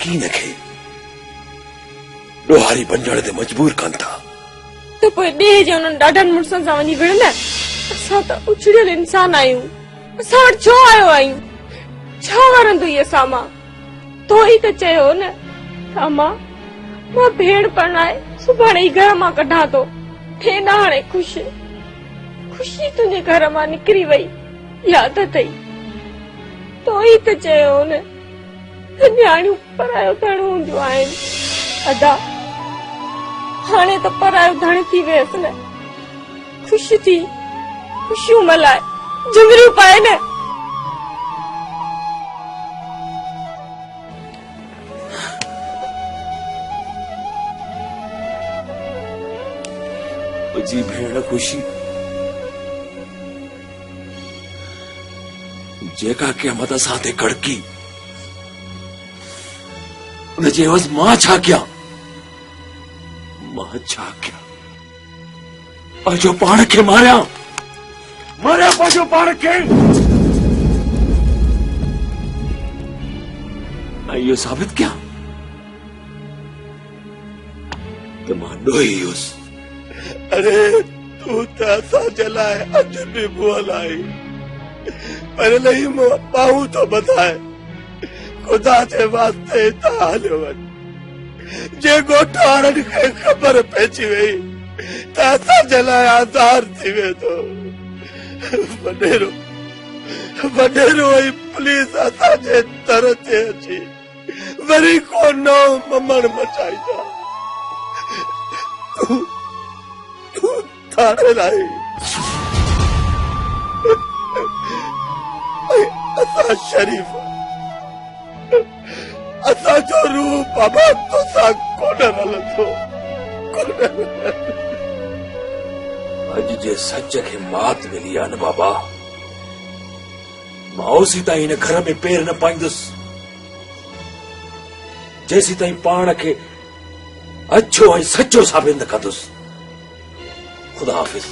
यकीन खे डोहारी बंजण ते मजबूर कन था। तो पोइ ॾे जे उन्हनि ॾाढनि मुड़ुसनि सां वञी विढ़ंदा। असां त उछड़ियल इंसान आहियूं। असां वटि छो आयो आहियूं? छा वरंदुई असां मां? तो ई त चयो न सामा मां भेड़ परणाए सुभाणे ई घर मां कढां थो। थे न हाणे खुशी तुंहिंजे घर मां निकिरी वई याद अथई? तो ई त चयो न न्याणियूं परायो धण हूंदियूं आहिनि। अदा हाणे त परायो धण थी वियसि न। ख़ुशि थी ख़ुशियूं मल्हाए झुमरियूं पाए न। जी भेण खुशी जेका क़यामत सां ते कड़की उन जे एवज़ मां छा कयां? मां छा कयां? पंहिंजो पाण खे मारियां पंहिंजो पाण खे। ऐं इहो साबित कयां त मां ॾोही हुयुसि। अरे तू त असांजे लाइ अॼु बि बुअल आई पर नहीं बाहू तो बताए खुदा जे वास्ते हितां हलियो वञ। जे ॻोठ वारनि खे ख़बर पइजी वई त असांजे लाइ आज़ार थी वेंदो। वॾेरो ई पुलिस असांजे दर ते अची वरी को नओं ममण मचाईंदा। थाने लाई असां शरीफ़ असांजो रूह बाबा तोसां कोन हलंदो। अॼु जे सच खे मात मिली आहे न बाबा। मां ओसी ताईं हिन घर में पेर न पाईंदुसि जेसी ताईं पाण खे अच्छो ऐं सचो साबित न कंदुसि। खुदा हाफिज़।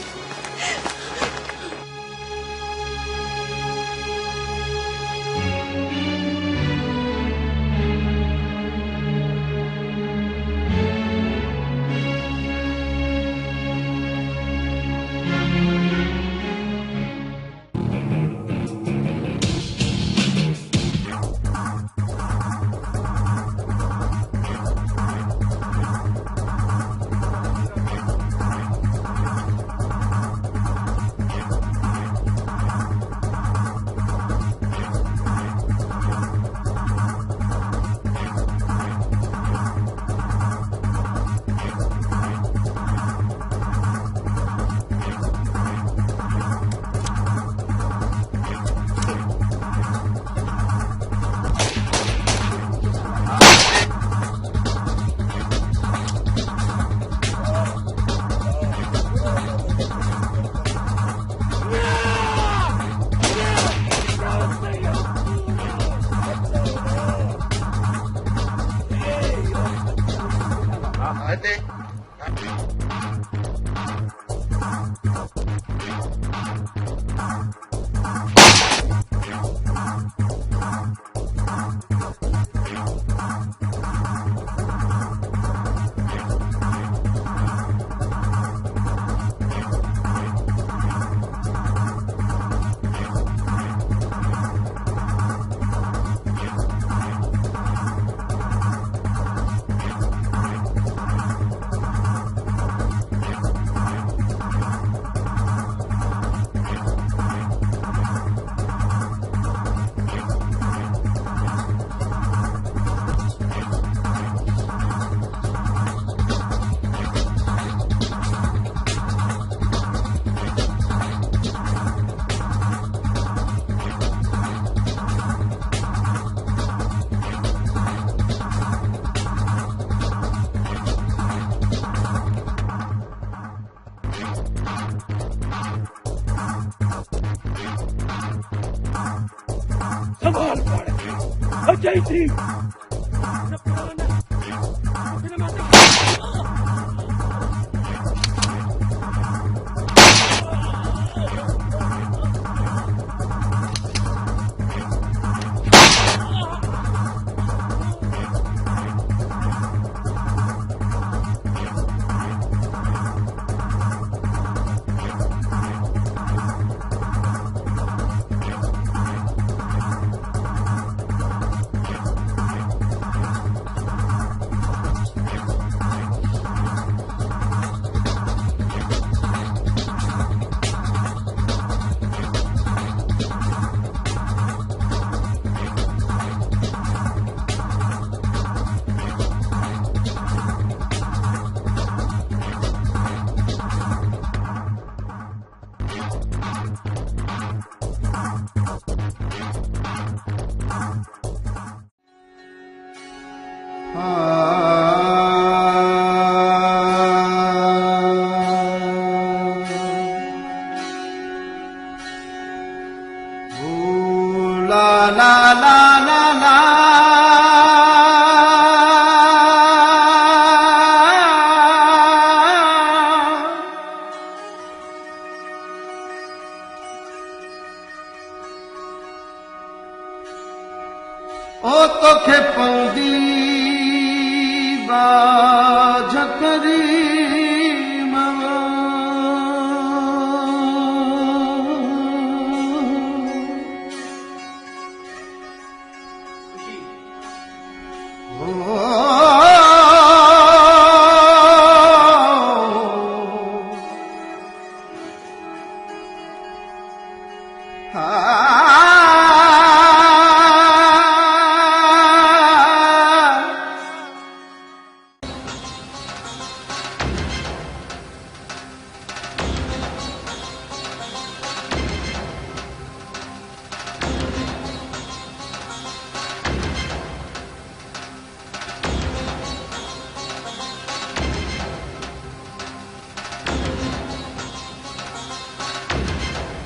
Jaydeep! La la la la la. ओ तोखे पौंदी बाझ करी मवा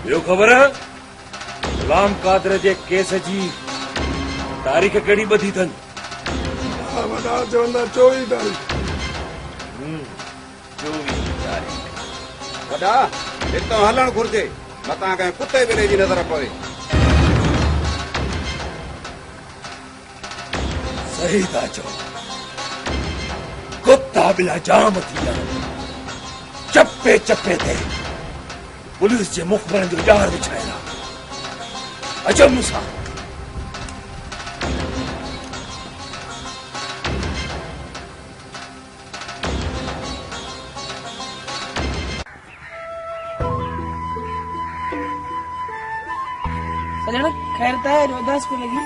यो खबर है गुलाम कादर जे केस जी तारीख़ कहिड़ी ॿधी अथनि? वॾा चवंदा 24 तारीख़। 24 तारीख़। वॾा हितां हलणु घुर्जे, मतां कंहिं कुते ॿिले जी नज़र पवे। सही था चओ, कुत्ता ॿिला जाम थी विया आहिनि। चपे चपे ते पुलिस जे मुखबरनि जो ॼार विछायल आहे। अचो मूंसां। सजण खैर त रोदास को लगी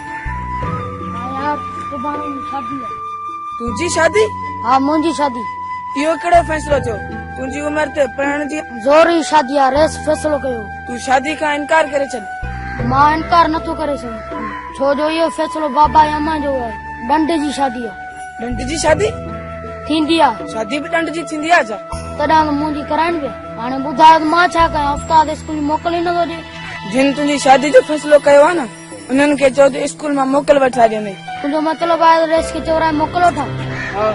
यार सुभाणे शादी है। तुंहिंजी शादी? हाँ मुंहिंजी शादी। इहो कहिड़ो फ़ैसिलो थियो? तुंहिंजी उमिरि ते पढ़ण जी ज़ोरी शादी आहे, रेस फैसलो कयो। तूं शादी खां इनकार करे छॾ। मां इनकार नथो करे सघां, छो जो इहो फैसलो बाबा या अम्मा जो आहे। ॾंड जी शादी आहे। ॾंड जी शादी थींदी आहे? शादी बि ॾंड जी थींदी आहे छा? तॾहिं मुंहिंजी कराइण पिया। हाणे ॿुधायो त मां छा कयां? उस्ताद स्कूल मोकल ई नथो ॾे। जिन तुंहिंजी शादी जो फ़ैसिलो कयो आहे न, उन्हनि खे चओ त स्कूल मां मोकल वठाए ॾियनि। तुंहिंजो मतिलबु आहे रेस खे चोराए मोकल वठां? हा।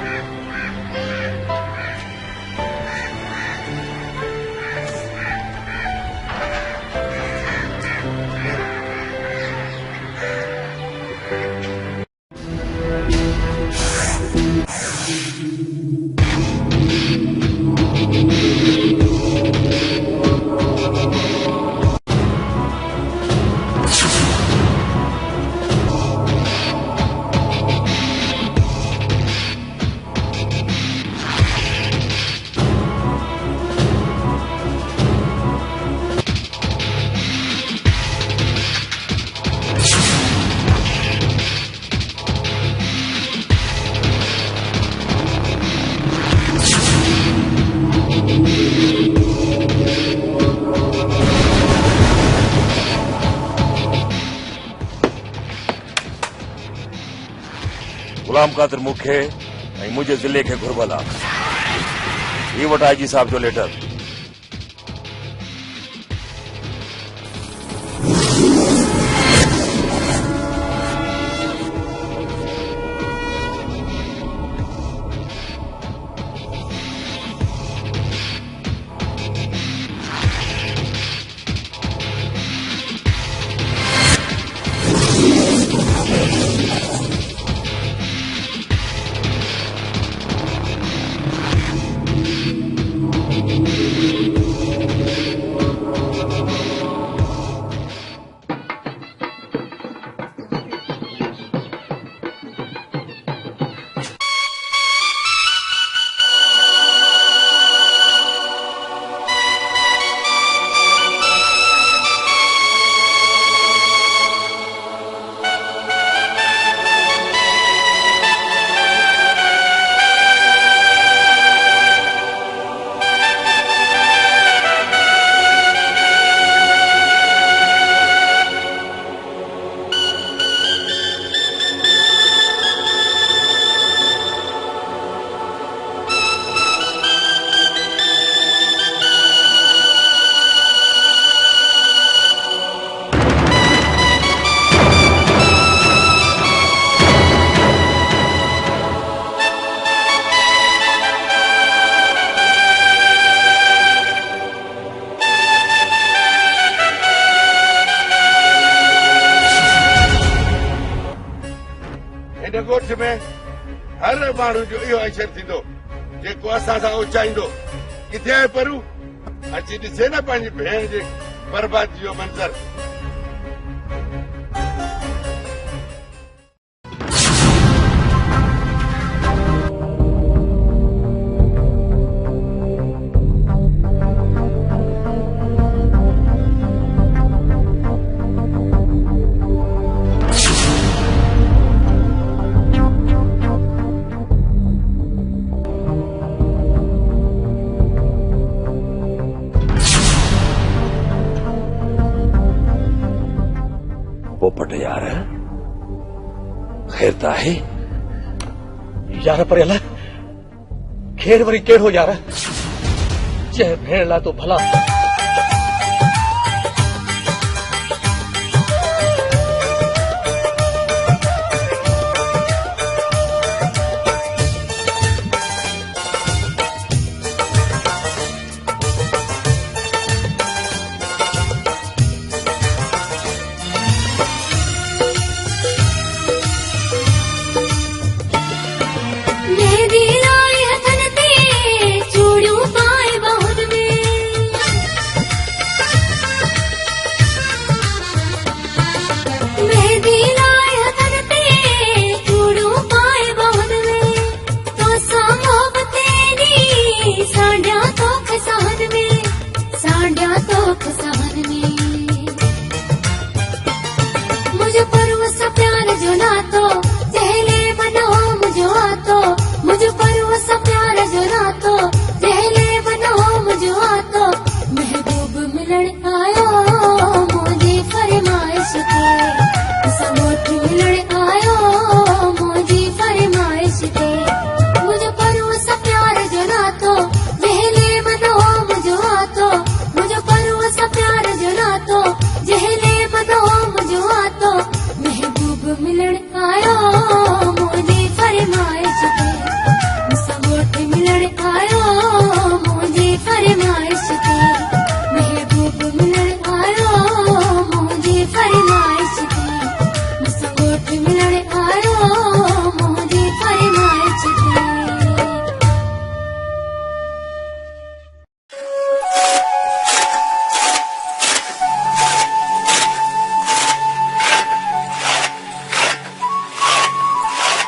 गुलाम कादर मूंखे ऐं मुंहिंजे ज़िले खे घुरबल आहे। ही वटि आई जी साहब जो लेटर। में हर माण्हू जो इहो अशर थींदो जेको असां सां उचाईंदो। किथे आहे परू? अची ॾिसे न पंहिंजी भेण जे बर्बादी जो मंज़र। पोपट यार खैर है यार, पर अला खेर वरी केड़ो यार? जय भेण ला तो भला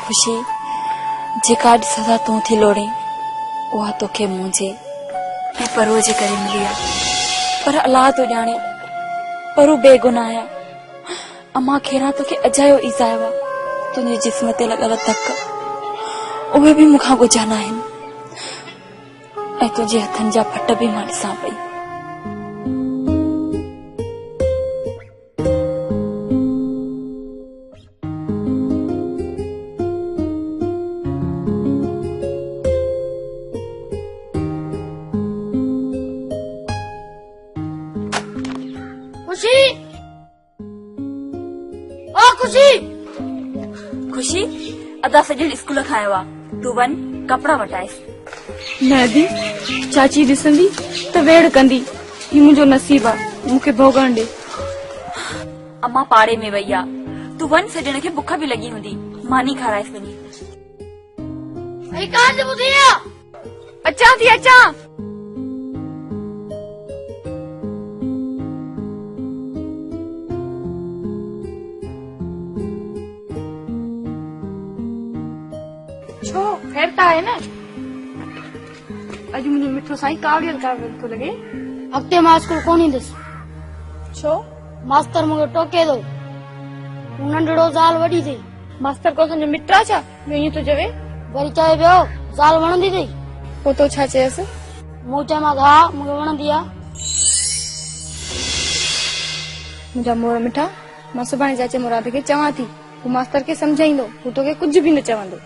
खुशी जेका अॼु सदा तूं थी लोड़े उहा तोखे मुंहिंजे ऐं परूअ जे करे मिली आहे। पर अलाह तो ॼाणे परू बेगुनाह आहे। अमां खेरा तोखे अजायो ईज़ायो आहे। तुंहिंजे जिस्म ते लॻल धक उहे बि मूंखां गुझा न आहिनि ऐं तुंहिंजे हथनि जा फट बि मां ॾिसां पई। खुशी ओ खुशी खुशी अदा सॼो स्कूल खां आयो आहे। तूं वञ कपिड़ा वटाइस। न दी चाची ॾिसंदी त वेड़ कंदी। ही मुंहिंजो नसीब आहे, मूंखे भोगण ॾे। अम्मा पाड़े में वई आहे। तूं वञ, सॼण खे बुख बि लॻी हूंदी, मानी खाराइस वञी। अचां थी अचां। छो खैर त आहे न? अॼु मुंहिंजो मिठो साईं कावड़ियल कावड़ियल थो लॻे। अॻिते मां स्कूल कोन ईंदुसि। छो? मास्तर मूंखे टोके थो। नंढड़ो ज़ाल वॾी थी। मास्तर को तुंहिंजो मिट आहे छा? ईअं थो चवे। वरी चए पियो ज़ाल वणंदी अथई। पोइ तो छा चयसि? मूं चयोमांसि हा मूंखे वणंदी आहे। मुंहिंजा मोर मिठा, मां सुभाणे चाचे मुराद खे चवां थी, हू मास्तर खे सम्झाईंदो, हू तोखे कुझु बि न चवंदो।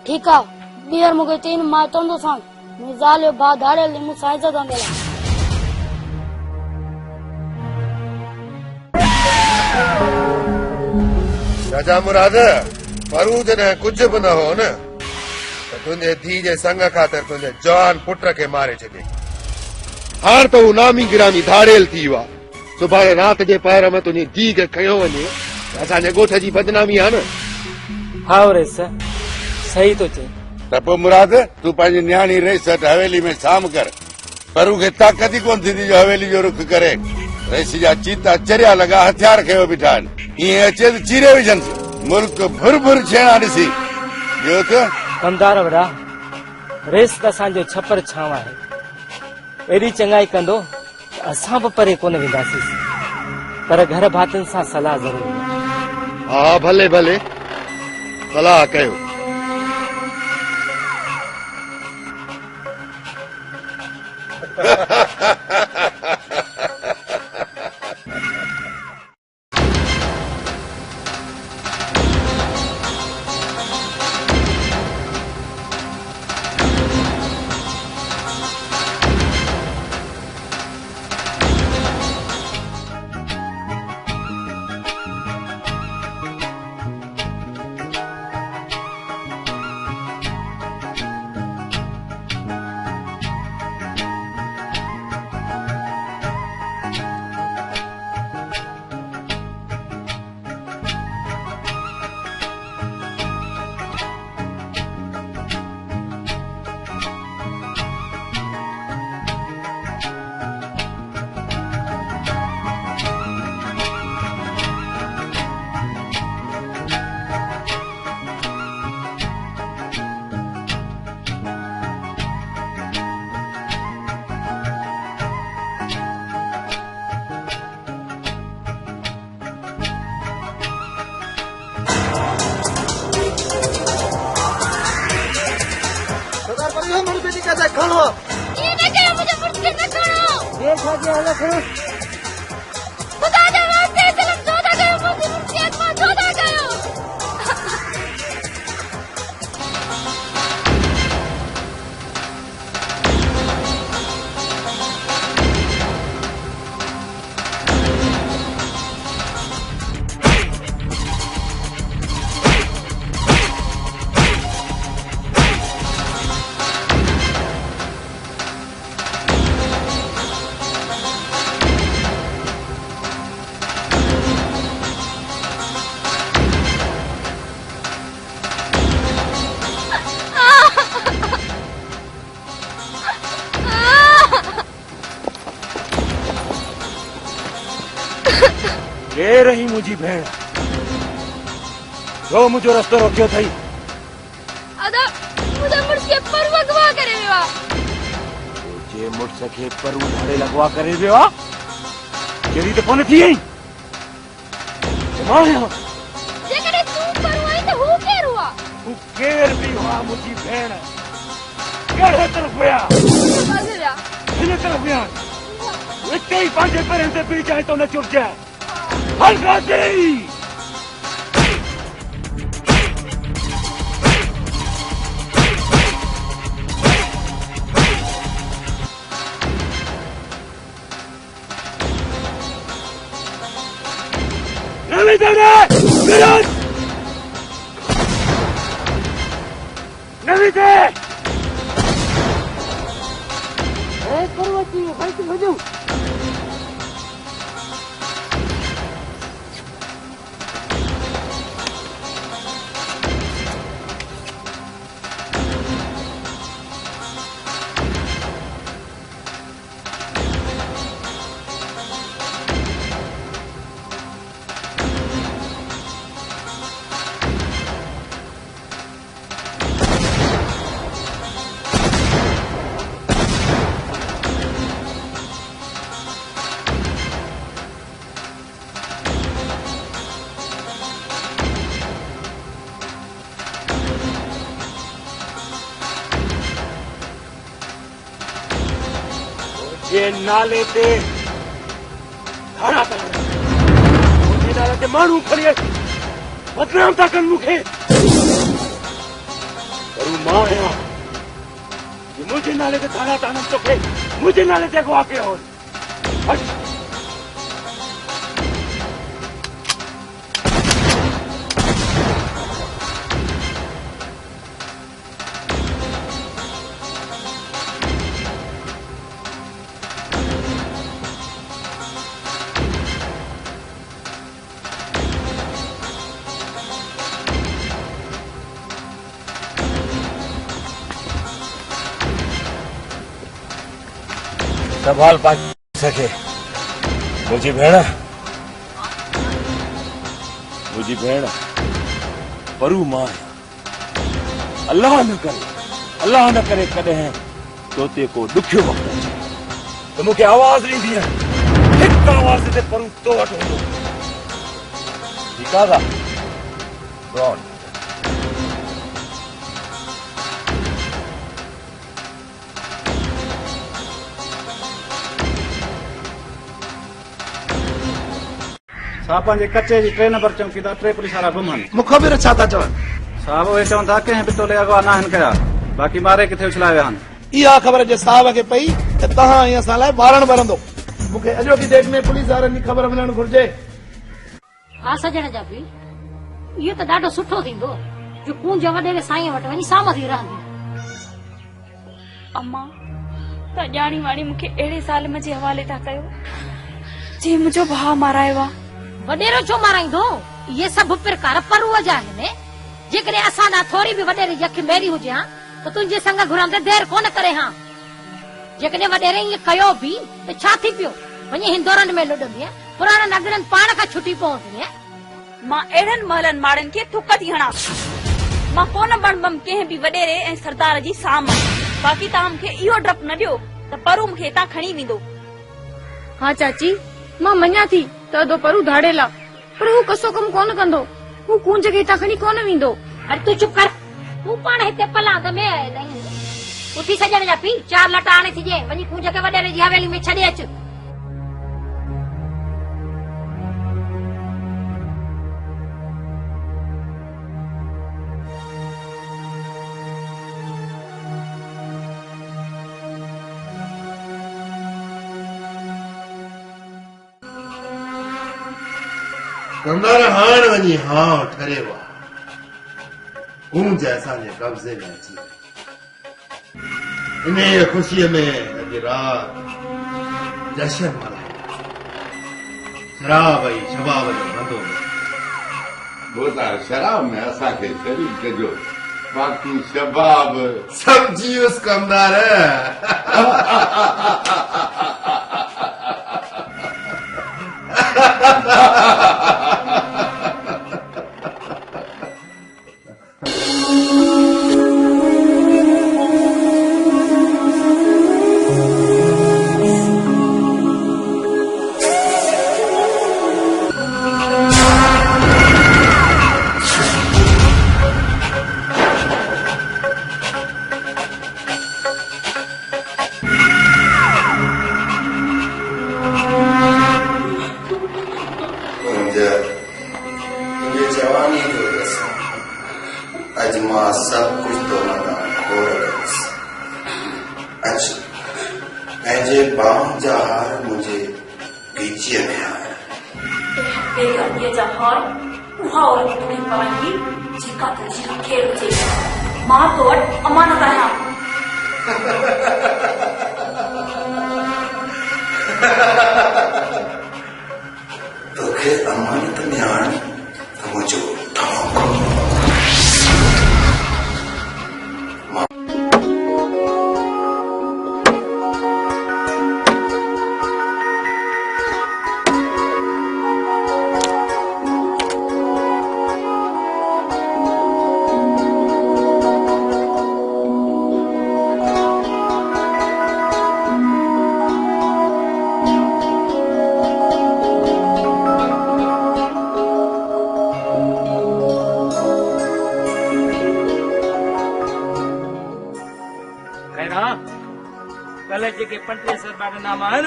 ठीकु आहे, ॿीहर मूंखे चई मां चवंदोसांसि मुंहिंजी ज़ाल जो भाउ धाड़ियल मूंसां इज़त आंदियल आहे। राजा मुराद, परू जॾहिं कुझु बि न हो न त तुंहिंजे धीउ जे संग ख़ातिर तुंहिंजे जवान पुट खे मारे छॾे। हाणे त हू नामी गिरामी धाड़ियल थी वियो आहे। सुभाणे राति जे पहर में तुंहिंजी धीउ खे खयो वञे त असांजे ॻोठ जी बदनामी आहे न। हा वरेस, सही तो चई। त पोइ मुराद तूं पंहिंजी न्याणी रही सट हवेली में शाम कर पर उनखे ताक़त ई कोन थींदी जो हवेली जो रुख करे। रईसी जा चीता चरिया लॻा हथियार खयो बीठा आहिनि ईअं अचे त चीरे विझनि मुल्क भुर भुर छेणा ॾिसी। ॿियो त कमदार वॾा रेस त असांजो छपर छांव आहे एॾी चङाई कंदो त असां बि परे कोन वेंदासीं पर घर भातियुनि सां सलाह ज़रूरी आहे। हा भले भले सलाह कयो। ये रही मुझी भेण जो मुझो रस्तो रोकियो थई। अदा मुझे मुर्स के पर वगवा करे विया जे मुर्स के पर उधारे लगवा करे विया केरी तो कोन थी माया जे करे तू पर वई तो हु केर हुआ तू केर भी हुआ मुझी भेण केड़े तरफ गया बाजरा इन तरफ गया इतने ही पांचे पर से पी जाए तो न चुर जाए हल्का दे नहीं देने विरोध नहीं दे करवाती भाई तुम हो जाओ ये नाले ते खड़ा कर मुझे नाले ते मानू खड़िए बदनाम था कर मुखे करू मां है ये मुझे नाले ते खड़ा था तो के मुझे नाले ते गवा के हो हट संभाल पा सके मुझी भेण परू मां अल्लाह न करे कॾहिं तोते को ॾुखियो वक़्तु अचे त मूंखे आवाज़ ॾींदी आहे, हिकु आवाज़ ते परू तो वटि हूंदो। ठीकु आहे रॉन साहब जे कचे जी 3 नंबर चौकीदार 3 पुलिस वारा गुम आहिनि। मूंखां बि छा था चवनि? साहब उहे चवनि था कंहिं बि तोले अॻवा न आहिनि कया, बाक़ी मारे किथे उछलाए विया आहिनि। इहा ख़बर जे साहब खे पई त तव्हां ईअं असां लाइ ॿारणु भरंदो। मूंखे अॼोकी डेट में पुलिस वारनि जी ख़बर मिलणु घुर्जे। हा सजण जा बि इहो त ॾाढो सुठो थींदो जो कूंज वॾेरे साईं वटि वञी साम थी रहंदी। अम्मा त ॼाणी वाणी मूंखे अहिड़े ज़ालिम जे हवाले था कयो जे मुंहिंजो भाउ मारायो आहे। वॾेरो छो माराईंदो? इहे सभु प्रकार परूअ जा आहिनि। जेकॾहिं असां ॾांहुं थोरी बि वॾेरे यख मेरी हुजे हा त तुंहिंजे संग घुरंदे देर कोन करे हा। जेकॾहिं वॾेरे ईअं कयो बि त छा थी पियो? वञी हिंदोरनि में लुॾंदी पुराणनि नगरनि पाण खां छुटी पवंदी। मां अहिड़नि महलनि माड़नि खे थुक थी हणां। मां कोन बणबम कंहिं बि वॾेरे ऐं सरदार जी साम। बाक़ी तव्हां मूंखे इहो डप न ॾियो त परू मूंखे हितां खणी वेंदो। हाँ चाची, मां मञा थी त अदो परू धाड़ेला, पर हू कसो कम कोन कंदो। हू कूंज खे हितां खणी कोन वेंदो। अरे तू चुप कर, तू पाण हिते पलांद में उथी सजण जा पी 4 लटा आणे थीजे वञी कूंज खे वॾेरे जी हवेली में छॾे अच। कंदार हाण वञी हां ठरे वा कूंज असांजे कब्ज़े में अची इन ख़ुशीअ में अॼु राति जश्न मल्हायो। शराब ऐं शबाब जो धंधो बोता शराब में असांखे शरीक कजो, बाक़ी शबाब समझी उस कंदार। सब कुछ तो मदान हो रहे बाम जा हार मुझे पीछे में हार मां तो अमानत आया। तोखे अमानत में आण तो मुझे कल जेके 35 रुपया नाम है न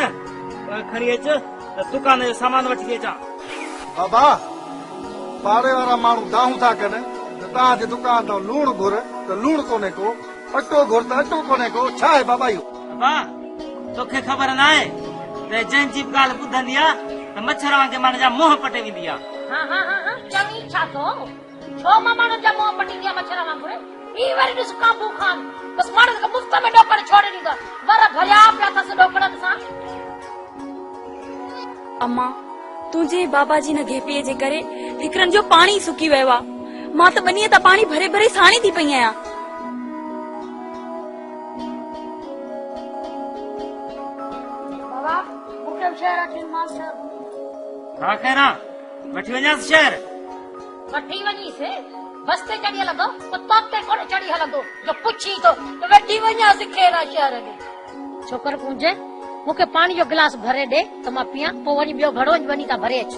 खणी अच त दुकान जो सामान वठी अचां। बाबा पाड़े वारा माण्हू दाहूं था कनि त तव्हांजे दुकान तां लूण घुर त लूण कोन्हे को, अटो घुर त अटो कोन्हे को। छा आहे बाबा इहो? बाबा तोखे ख़बर न आहे त जंहिंजी ॻाल्हि ॿुधंदी आहे त मच्छर वांगे माण्हू जा मोह पटे वेंदी आहे। चङी छा थो छो मां माण्हू जा मोह पटी दिया मच्छर वांगुर ई वरी ॾिस काबू खान बस माण्हू खे मुफ़्त में ॾोकड़ छोड़े ॾींदो वर भरिया पिया अथसि ॾोकड़नि सां। अम्मा तुंहिंजे बाबा जी न घेपीअ जे करे हिकरनि जो पाणी सुकी वियो आहे। मां त ॿनीअ तां पाणी भरे भरे साणी थी पई आहियां। शहर अची मास्टर हा खैरा वठी वञासि शहर वठी वञीसि बस ते चढ़ी हलंदो कुतो ते कोन चढ़ी हलंदो जो पुछी तो वठी वञासि खेरा शहर ॾे छोकर पूंजे मूंखे पाणी जो गिलास भरे ॾे त मां पियां पोइ वरी ॿियो घड़ो वञी था भरे अच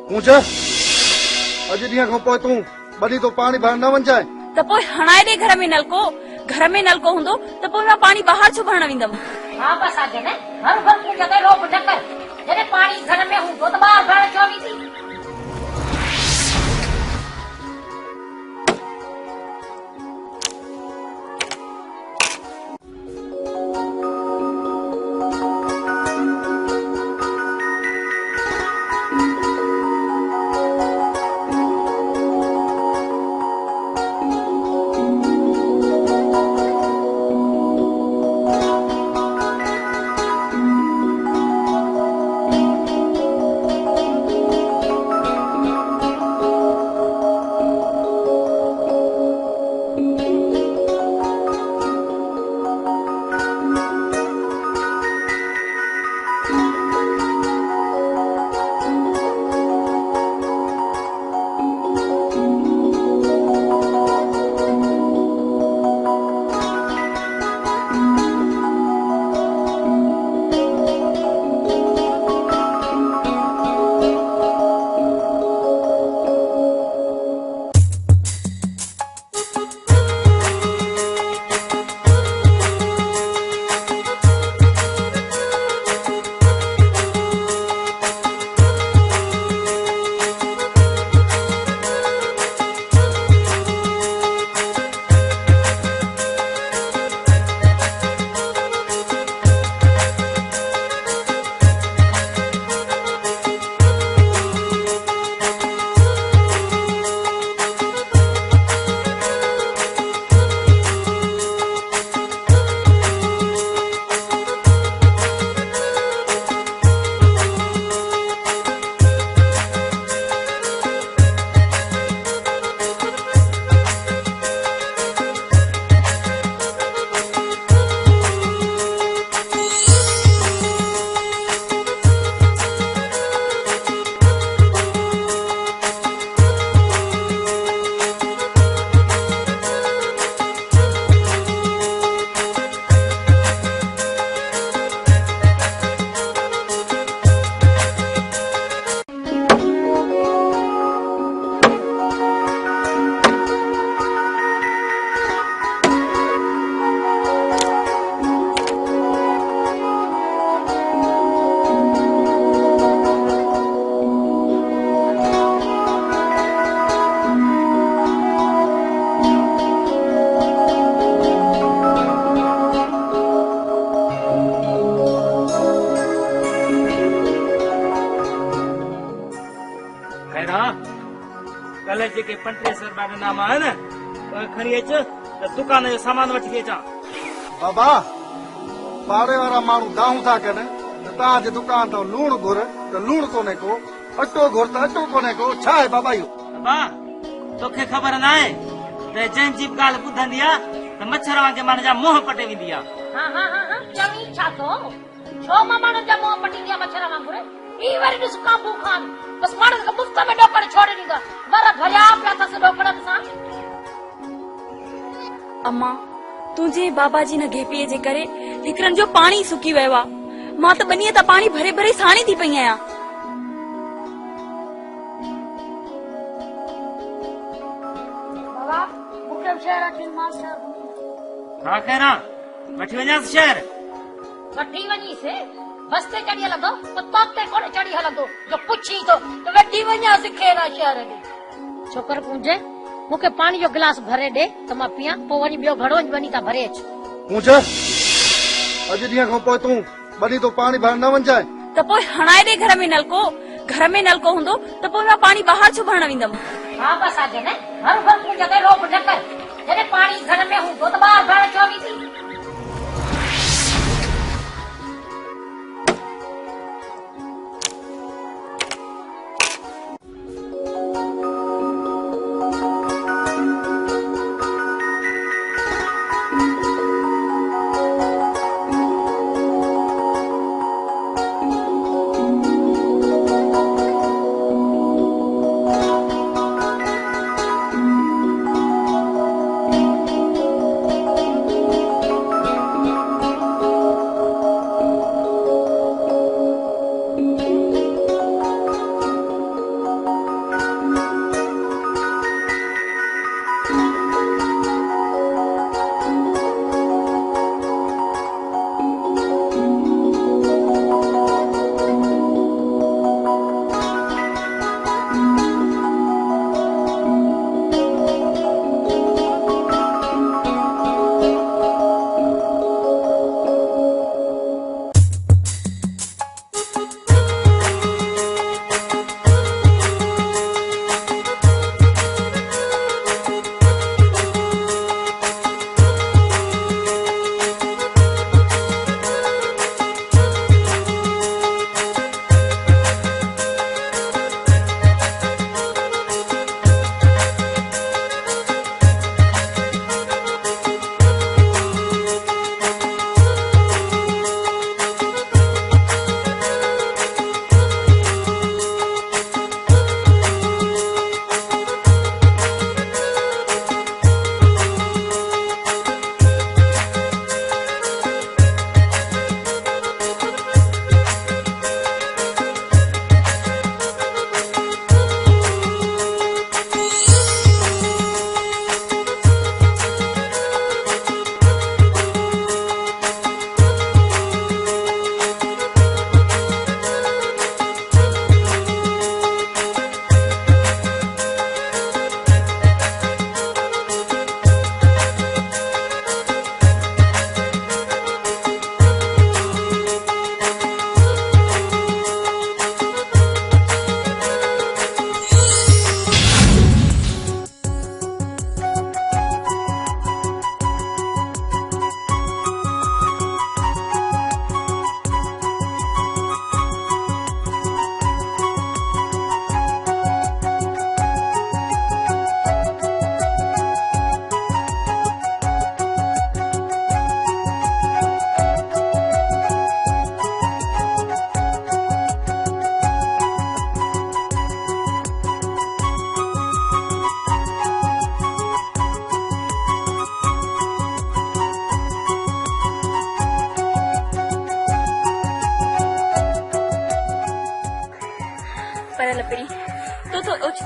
पूछ अॼु ॾींहं खां पोइ तूं वॾी तो पाणी भरण न वञजांइ त पोइ हणाए ॾे घर में नलको हूंदो त पोइ मां पाणी ॿाहिरि छो भरण वेंदमि हा बस आ जने हर घर में जगह रोक न कर जने पानी घर में हूंदो त ॿाहिरि भरण छो वेंदी कल जेके 35 रुपया ॾिना मां न उहे खणी अच त दुकान जो सामान वठी अचां बाबा पाड़े वारा माण्हू दाहूं था कनि त तव्हांजे दुकान तां लूणु घुर त लूणु कोन्हे को अटो घुर त अटो कोन्हे को छा आहे बाबा इहो बाबा तोखे ख़बर न आहे त जंहिंजी ॻाल्हि ॿुधंदी आहे त मच्छर वांगे माण्हू जा मुंहं पटे वेंदी आहे हाँ हाँ हाँ हाँ चमी छा तो छो मां माण्हू जा मुंहं पटी दिया मच्छर वांगुर ई वरी ॾिस काबू खान बस माण्हू खे मुफ़्त में ॾोकड़ छोड़े ॾींदा वर भरिया पिया अथसि ॾोकड़नि सां अम्मा तुंहिंजे बाबा जी न घेपीअ जे करे हिकरनि जो पाणी सुकी वियो आहे मां त ॿनीअ तां पाणी भरे भरे साणी थी पई आहियां बाबा मूंखे शहर अची मास्टर हा खैरा वठी वञासि शहर वठी वञीसि बस ते चढ़ी हलंदो कुतो ते कोन चढ़ी हलंदो जो पुछी तो त वठी वञासि खेरा शहर ॾे छोकर पूंजे मूंखे पाणी जो गिलास भरे ॾे त मां पियां पोइ वरी ॿियो घड़ो वञी था भरे अच पूछ अॼु ॾींहं खां पोइ तूं वॾी तो पाणी भरण न वञजांइ त पोइ हणाए ॾे घर में नलको हूंदो त पोइ मां पाणी ॿाहिरि छो भरण वेंदमि हा बस आ जने हर घर में जगह रोक न कर जने पानी घर में हूंदो त ॿाहिरि भरण छो वेंदी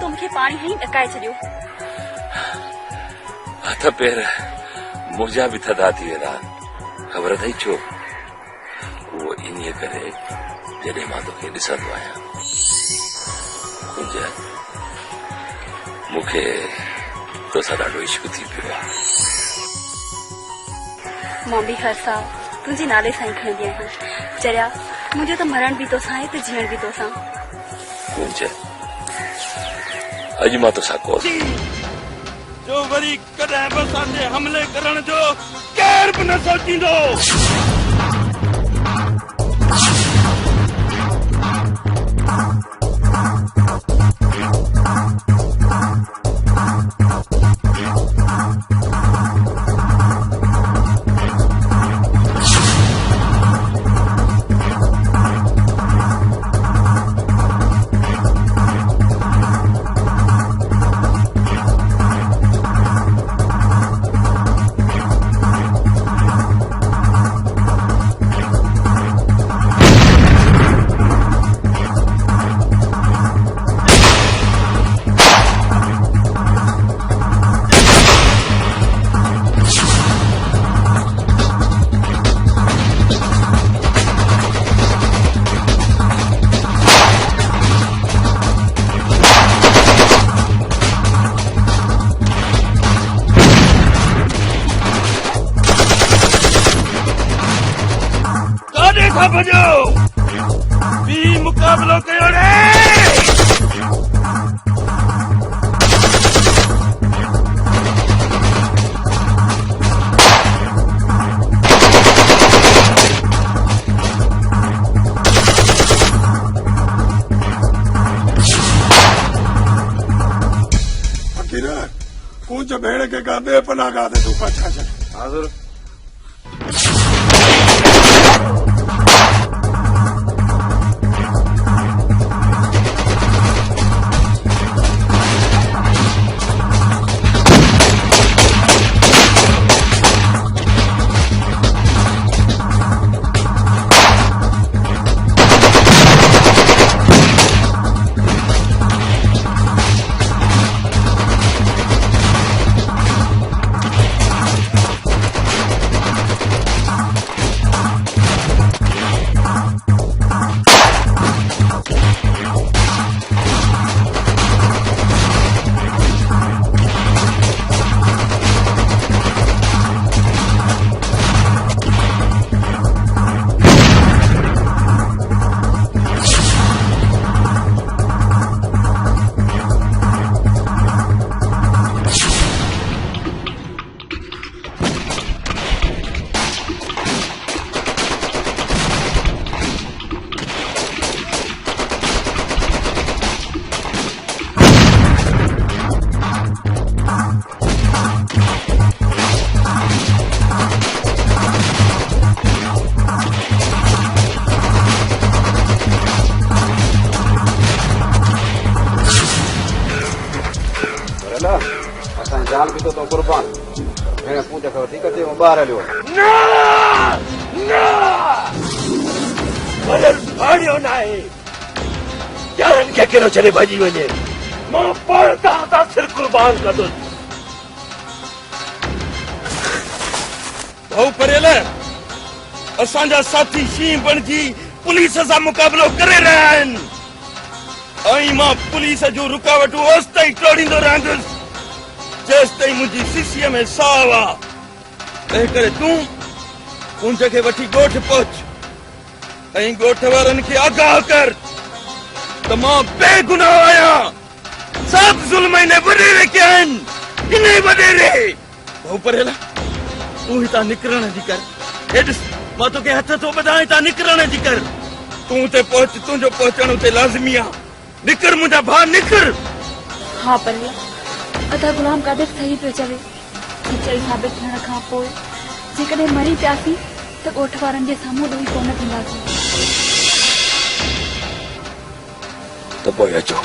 तो मूंखे पाणी हणी ॾकाए छॾियो। हथ पैर मुंहिंजा बि थधा थी वेंदा ख़बर अथई छो? उहो इन्हीअ करे जॾहिं मां तोखे ॾिसंदो आहियां मूंखे तोसां ॾाढो इश्क थी पियो आहे। मां बि हर साल तुंहिंजे नाले सां ई खणंदी आहियां। चरिया मुंहिंजो त मरण बि तोसां आहे त जीअण बि तोसां। अॼु मां तोसां कोस जो वरी कॾहिं बि असांजे हमले करण जो केर बि न सोचींदो। मुकाबलो कयो रे। कुछ भेड़ के गादे पना गादे तू पछा चल हाजिर। जाल भी तो कुर्बान भेण पूजा खबर ठीक है बाहर हलियो भाड़ियो न आहे यारनि खे कहिड़ो छॾे भॼी वञे। मां पाण तव्हां सिर कुर्बान कंदुसि। भाऊ परेल असांजा साथी शींहं बणिजी पुलिस सां मुक़ाबिलो करे रहिया आहिनि ऐं मां पुलिस जूं रुकावटूं ओसि ताईं टोड़ींदो रहंदुसि जेसि ताईं मुंहिंजी सीसीअ में साहु आहे। तंहिं करे तूं कुंज खे वठी ॻोठ पहुच ऐं ॻोठ वारनि खे आगाह कर त मां बेगुनाह आहियां। सभु ज़ुल्म हिन वॾेरे कया आहिनि। हिन वॾेरे भाऊ परेल तूं हितां निकिरण जी कर। हे ॾिस मां तोखे हथ थो ॿधां हितां निकिरण जी कर। तूं हुते पहुच तुंहिंजो पहुचण हुते लाज़मी आहे। निकर मुंहिंजा भाउ निकर। हाँ परेल अदा गुलाम कादिर सही पियो चवे। सचाई साबित थियण खां पोइ जेकॾहिं मरी पियासीं त ॻोठ वारनि जे साम्हूं ॾोही कोन थींदासीं। त पोइ अचो।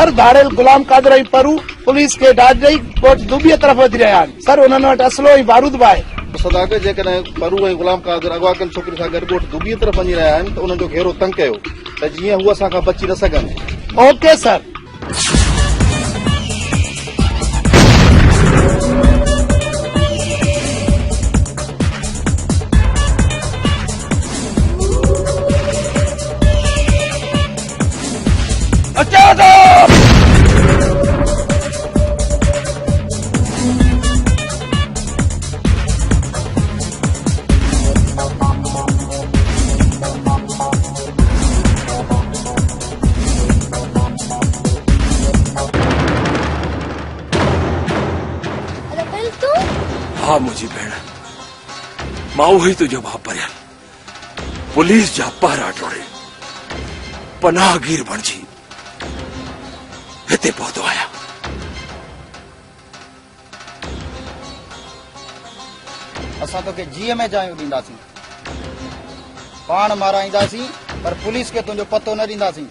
सर धाड़ेल गुलाम कादर ऐं परू पुलिस खे डाज ॾेई कोट दुबीअ तरफ़ वधी रहिया आहिनि। सर उन्हनि वटि असलो ऐं बारूद बि आहे। सदाकत जेकॾहिं परू ऐं गुलाम कादर अगवा कयल छोकिरी सां गॾु ॻोठ दुबीअ तरफ़ वञी रहिया आहिनि त उन्हनि जो घेरो तंग कयो त जीअं हू असां खां बची न सघनि। Okay sir. हाँ मुझी भेण, मां उहो ई तुंहिंजो भाउ परियल पुलिस जा पहरा टोड़े पनाहगीर बणिजी हिते पहुतो आहियां। असां तोखे जीअ में जायूं ॾींदासीं, पाण माराईंदासीं, पर पुलिस खे तुंहिंजो पतो न ॾींदासीं।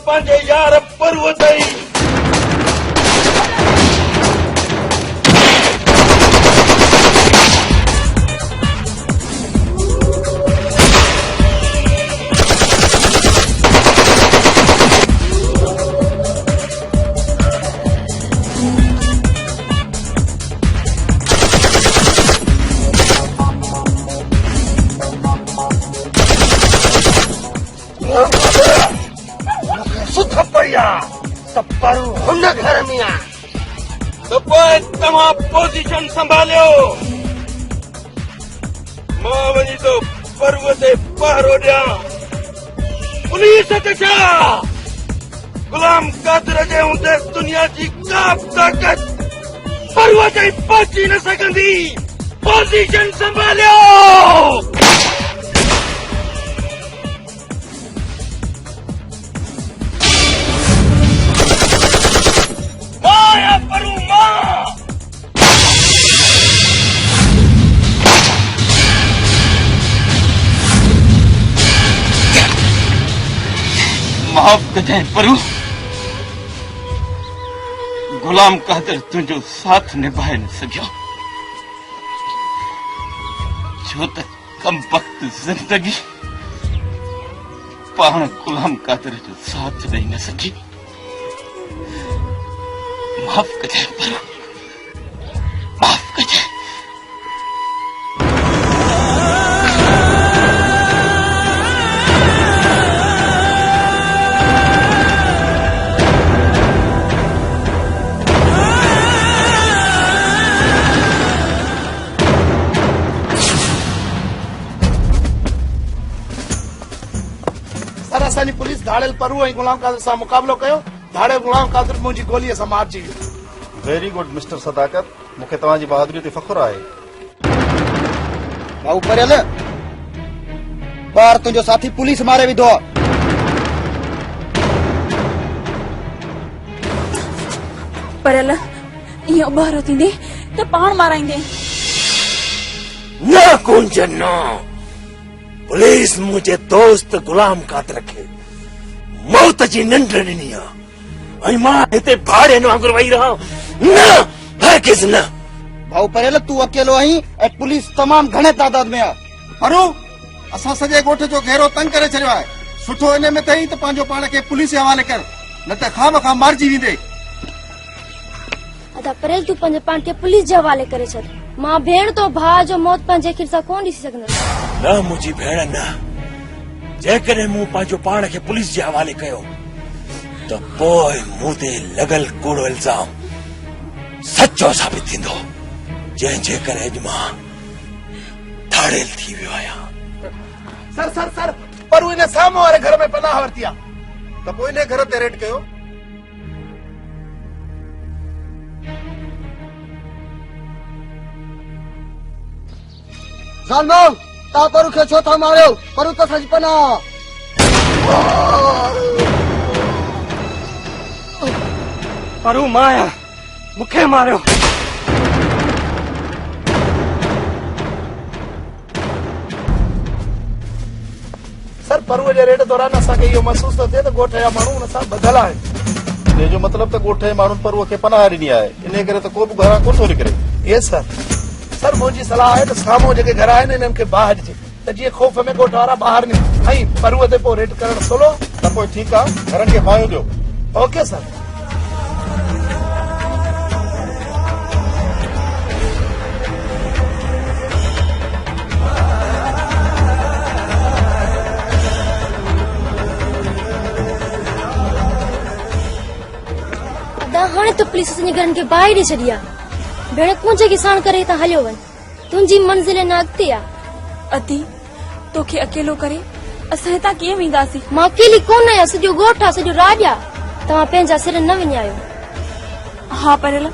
पंहिंजे यार परूअ ताईं पर हुन घर में आहे त पोइ तव्हां पोज़ीशन संभालियो। मां वञी थो परूअ ते पहरो ॾियां। पुलिस खे छा गुलाम कादर जे हूंदे दुनिया जी का बि ताक़त परूअ ताईं पहुची न सघंदी। पोज़ीशन संभालियो। माफ कजांइ परू, गुलाम कादर तुंहिंजो साथ निभाए न सघियो छो त कम वक्त जिंदगी पाण गुलाम कादर जो साथ ॾेई न सघी। माफ कजांइ परू, माफ कजांइ। असांजी पुलिस धाड़ेल परू ऐं गुलाम कादर सां मुक़ाबिलो कयो। धाड़ेल गुलाम कादर मुंहिंजी गोलीअ सां मारिजी वियो। वेरी गुड मिस्टर सदाकत, मूंखे तव्हांजी बहादुरी ते फ़ख्रु आहे। भाऊ परियल, ॿार तुंहिंजो साथी पुलिस मारे विधो आहे। परियल इहो ॿाहिरो थींदे त पाण माराईंदे। न कुंजन न, पुलिस मुझे दोस्त गुलाम कादर खे मौत जी निंड ॾिनी आहे ऐं मां हिते भाड़े वांगुरु वेही रहां। न हरगिज़ न। भाऊ परियल, तूं अकेलो आहीं ऐं पुलिस तमामु घणे तादाद में आहे। परू, असां सॼे ॻोठ जो घेरो तंग करे छॾियो आहे। सुठो इन में अथई त पंहिंजो पाण खे पुलिस जे हवाले कर, न त खामखां मारिजी वेंदे। अदा परियल, तूं पंहिंजे पाण खे पुलिस जे हवाले करे छॾ। मां भेण तो भाउ जो मौत पंहिंजे अखियुनि सां कोन ॾिसी सघंदसि। न मुंहिंजी भेण न, जेकॾहिं मूं पंहिंजो पाण खे पुलिस जे हवाले कयो त पोइ मूं ते लॻल कूड़ो इल्ज़ाम सच्चो साबित थींदो जंहिंजे करे अॼु मां थाड़ेल थी वियो आहियां। सर सर सर परू इन साम्हूं वारे घर में पनाह वरिती आहे त पोइ इन घर ते रेड कयो। जानो तव्हां परू खे छो था मारियो? परू त सच पनाह। परू मां आहियां, मूंखे मारियो। सर परू जे रेड दौरान असांखे इहो महसूस थो थिए त ॻोठ जा माण्हू हुन सां ॿधल आहिनि। इन जो मतिलब त ॻोठ जे माण्हुनि परूअ खे पनाह ॾिनी आहे, इन करे त को बि घरां कोन थो निकिरे। Yes sir. सर मुंहिंजी सलाह आहे त साम्हूं जेके घर आहिनि इन्हनि खे ॿाहिरि ॾिजे त जीअं ख़ौफ़ में ॻोठ वारा ॿाहिरि निकिरनि ऐं परूअ ते पोइ रेड करणु सवलो। त पोइ ठीकु आहे, घरनि खे फायूं ॾियो। Okay sir. हाणे त पुलिस असांजे घरनि खे ॿाहिरि छॾी आहे। भेण कुंज खे साण करे हितां हलियो वञ, तुंहिंजी मंज़िल न अॻिते आहे। अती तोखे अकेलो करे असां हितां कीअं वेंदासीं? मां अकेली कोन आहियां, सॼो ॻोठ आहे, सॼो राज आहे। तव्हां पंहिंजा सिर न विञायो। हा परियल,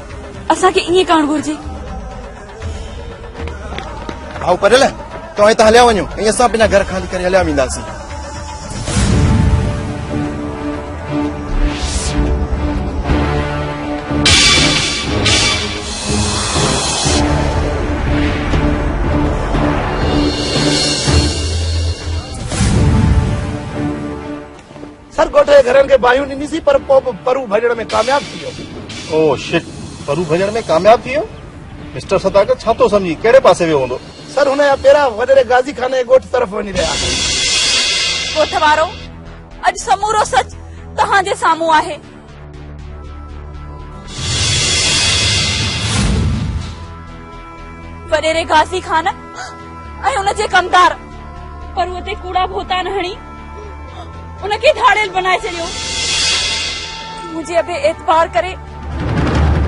असांखे ईअं करणु घुर्जे। भाऊ परियल, तव्हां हितां हलिया वञो ऐं असां पंहिंजा घर ख़ाली करे हलिया वेंदासीं। सर ॻोठ जे घरनि खे बाहियूं ॾिनीसीं पर पोइ बि परू भॼण में कामयाब थी वियो। ओ शिट, परू भॼण में कामयाब थी वियो? मिस्टर सदाकत छा थो सम्झी, कहिड़े पासे वियो हूंदो? सर हुनजा पेरा वॾेरे गाज़ी खाने जे ॻोठ तरफ़ वञी रहिया। ॻोठ वारो, अॼु समूरो सच तव्हांजे साम्हूं आहे। वॾेरे गाज़ी खान ऐं हुनजे कमदार परूअ ते कूड़ा भोतान हणी उनखे धाड़ेल बनाए छॾियो। मुंहिंजे अबे एतबार करे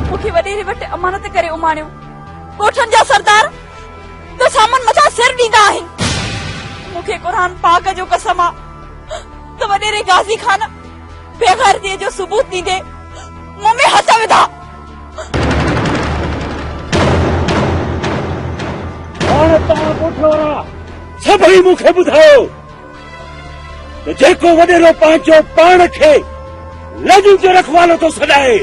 मूंखे वॾेरे वटि अमानत करे उमाणियो। ॻोठनि जा सरदार त सामान मथां सिर ॾींदा आहिनि। मूंखे क़ुरान पाक जो कसम आहे त वॾेरे गाज़ी खान बेग़ैरतीअ जो सबूत ॾींदे मूं में हथ विधा। हाणे तव्हां ॻोठ वारा सभई मूंखे ॿुधायो त जेको वॾेरो पंहिंजो पाण खे लॼ जो रखवालो थो सॾाए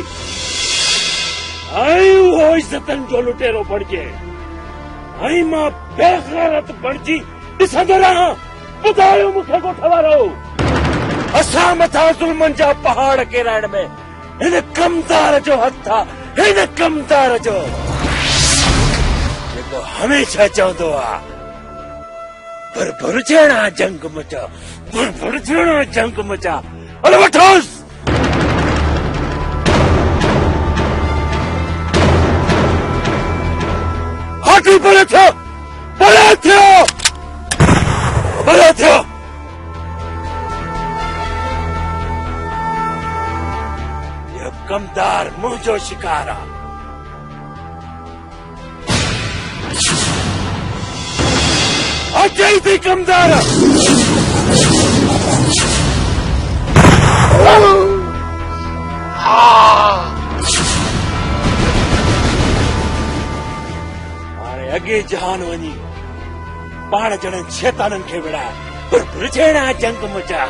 ऐं उहो इज़तनि जो लुटेरो बणिजे ऐं मां बेग़ैरत बणिजी ॾिसंदो रहां। ॿुधायो मूंखे ॻोठ वारो, असां मथां ज़ुल्मनि जा पहाड़ किराइण में हिन कमदार जो हथ आहे। हिन कमदार जो जेको हमेशह चवंदो आहे भुरभुरजणा जंग मचा, भुरभुरजणा जंग मचा। हलो वठोस। हाथी भले थियो, भले थियो, भले थियो। ये कमदार मुंहिंजो शिकार आहे। अचई थी कमदार। हाणे अॻे जहान वञी पाण ॼणनि शैताननि खे विड़ाए भुरभुरजणा जंग मचा।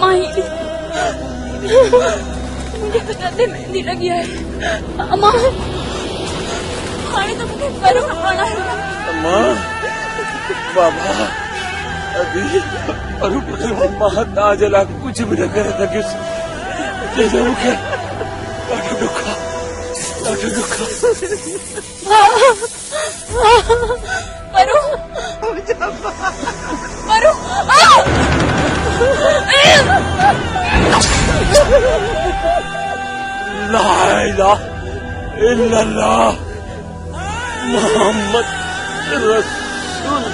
मां ही मुझे तो ॾाढे मेहंदी लगी है अम्मा हाणे तो मुझे परो आना है अम्मा बाबा अभी अरु पुत्र मां ताजे ला कुछ भी न करे सकियुसि जैसे मूंखे ॾाढो दुख परो परो ला इलाहा इल्लल्लाह मोहम्मद रसूल